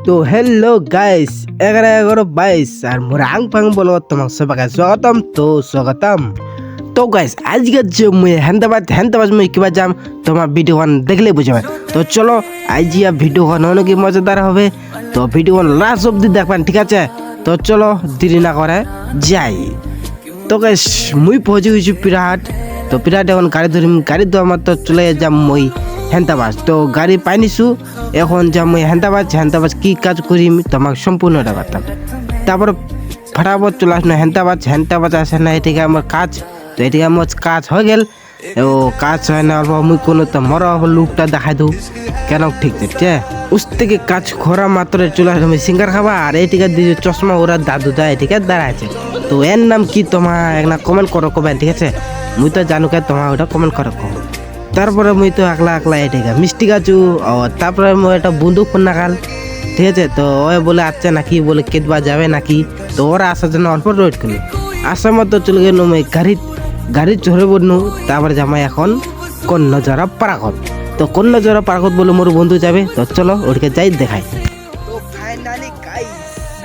তো hello guys 11:22 আর মোর আং ফাং বলো তোমাক সবাইকে স্বাগতম তো গাইস আজকে যে মুই হেন্দাবাদ মুই কিবা যাম তোমার ভিডিওখন দেখলে বুঝবে। তো চলো আইজিয়া ভিডিওখন অনেক মজাদার হবে, তো ভিডিওখন লাস্ট অবধি দেখবেন, ঠিক আছে? তো চলো দেরি না করে যাই। তো গাইস মুই পৌঁছে গেছি পিরাহাট। তো পিরাহাট এখন গাড়ি ধোয়া মাত্র চলে যাম মুই হেন্দাবাদ। তো গাড়ি পাই নিছু, এখন যাম মুই হেন্দাবাদ কি কাজ করিম তোমাকে সম্পূর্ণটা বাতাম। তারপর ফটাফট চলে আসলো হেন্দাবাদ আসে না এদিকে আমার কাজ। তো এদিকে আমার কাজ হয়ে গেল, ও কাজ হয় না অল্প মুই কোনো তো মরা লুকটা দেখাই দু কেন, ঠিক আছে? উস থেকে কাজ করা মাত্র চলে আসলো মুই সিঙ্গার খাবা, আর এদিকে দিয়ে চশমা ওরা দাদু দা এদিকে দাঁড়াচ্ছে। তো এর নাম কি তোমার একটা কমেন্ট করো কবেন, ঠিক আছে? মুই তো জানো কে তোমার ওটা কমেন্ট করো। তারপরে মুই তো একলা এদিকে মিষ্টি গাছু, তারপরে মুই একটা বন্দুক ফোন নাগাল, ঠিক আছে? তো ওই বলে আচ্ছা নাকি বলে কেটবা যাবে নাকি, তো ওরা আসার জন্য অল্প ওয়েট করলো। আসার মতো চলে গেল মুই গাড়ি চড়ে বলনু। তারপরে জামাই এখন কন্যজরা পারাকত। তো কন্যজরা পারাকত বলে মোর বন্ধু যাবে, তো চলো ওদিকে যাই দেখাই। তো ফাইনালি গাইস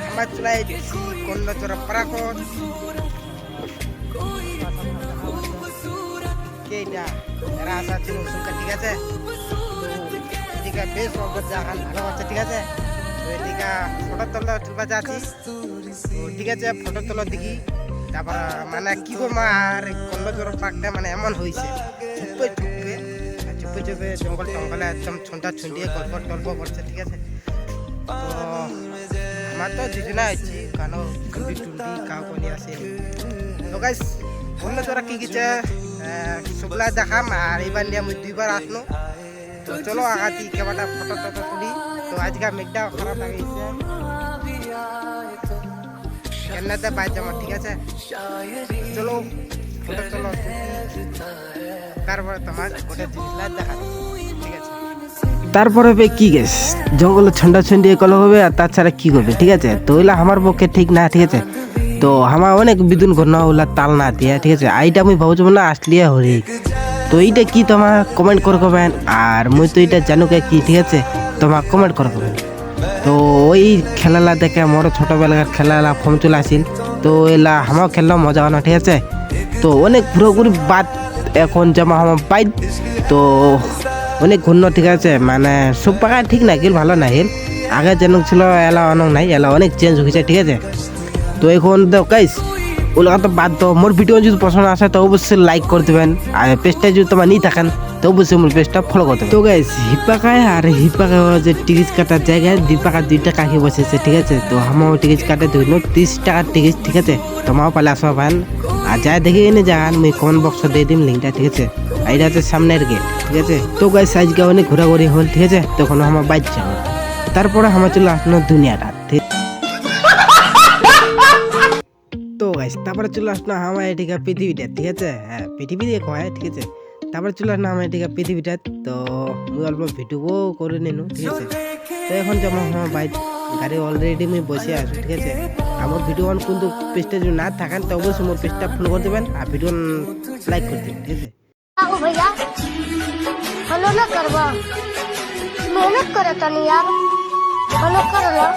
আমরা চলে এসেছি কন্যজরা পারাকত। এরা আসা ছিল সংখ্যা, ঠিক আছে? তো এদিকে বেশ অবস্থা এখন ভালো হচ্ছে, ঠিক আছে? তো এদিকে ফটো তুলবা যাচ্ছি, ঠিক আছে? ফটো তোলার দিকে তারপর মানে কি করবো, আর কন্যজোর পার্কটা মানে এমন হয়েছে চুপে জঙ্গলে একদম ছুঁটা ছুঁটিয়ে গল্প করছে, ঠিক আছে? তো আমার তো দুজনে আছি, কারণ টুন্ডি কাউকে নিয়ে আসে। তো গাইস কন্যজোরা কি গেছে সবলা দেখাম, আর এবার নিয়ে আমি 2বার আসলো। তো চলো আগাতি কেবাটা ফটো তুলি। তো আজকে মেঘটা খারাপ লাগিয়েছে, কেন্নাতে বাইর যাবো, ঠিক আছে? চলো ফটো তারপরে তোমার ওটা জিনিসটা দেখা, ঠিক আছে? তারপরে কি গেছ জঙ্গলে ছন্ডা ছন্ডিয়ে কল হবে, আর তাছাড়া কি করবে, ঠিক আছে? তো ওইলা আমার পক্ষে ঠিক না, ঠিক আছে? তো আমার অনেক বিদুন ঘটনা ওলা তাল না দিয়ে, ঠিক আছে? এইটা আমি ভাবছি না আসলিয়া হরি। তো এইটা কি তোমার কমেন্ট করে করবেন, আর মুই তো এটা জানো কে কি, ঠিক আছে? তোমার কমেন্ট করে করবেন। তো ওই খেলালা দেখে মোর ছোটবেলার খেলালা ফর্ম চলে আসিল, তো এলা আমাও খেললাম মজা হয় না, ঠিক আছে? তো অনেক পুরোপুরি বাদ এখন জমা আমার বাইক। তো অনেক ঘূর্ণ, ঠিক আছে? মানে সব পাকায় ঠিক না গেল, ভালো না গেল। আগে যেন ছিল এলা অনেক নাই, এলা অনেক চেঞ্জ হয়েছে, ঠিক আছে? তো এখন তো গাইস ওগুলো তো বাদ দাও। মোর ভিডিও যদি পছন্দ আসে তো অবশ্যই লাইক করে দেবেন, আর পেজটা যদি তোমার নিয়ে থাকেন তো অবশ্যই মোর পেজটা ফলো করতে হবে। তো গাইস হিপাকায় যে টিকিট কাটার জায়গায় দীপাকা 2টা কাকি বসেছে, ঠিক আছে? তো আমারও টিকিট কাটে ধরুন 30 টাকার টিকিট, ঠিক আছে? তোমারও পালে আসবা পান, আর যাই দেখে এনে যান মুই কমেন্ট বক্সে দিয়ে দিম লিঙ্কটা, ঠিক আছে? এইটা হচ্ছে সামনের গেট, ঠিক আছে? তো গাইস আজকে অনেক ঘোরাঘুরি হল, ঠিক আছে? তখন আমার বাইক যাবো, তারপরে আমার চলে আসলো দুনিয়াটা, ঠিক? তো গাইস তারপরে চলে আসলো আমার এদিকে পৃথিবীটা, ঠিক আছে? হ্যাঁ পৃথিবী দিয়ে কয়, ঠিক আছে? তারপরে চলে আসলো আমার এদিকে পৃথিবীটা। তো মুই অল্প ভিডিও করে নিনু, ঠিক আছে? তো এখন যেমন আমার বাইক গাড়ি অলরেডি আমি বসে আছো, ঠিক আছে? আমার ভিডিও কিন্তু পেজটা যদি না থাকেন তো অবশ্যই মোর পেজটা ফলো করে দেবেন, আর ভিডিও লাইক করে দেবেন, ঠিক আছে? भैया फॉलो ना करवा, मेहनत करे तनी यार, फॉलो कर लो।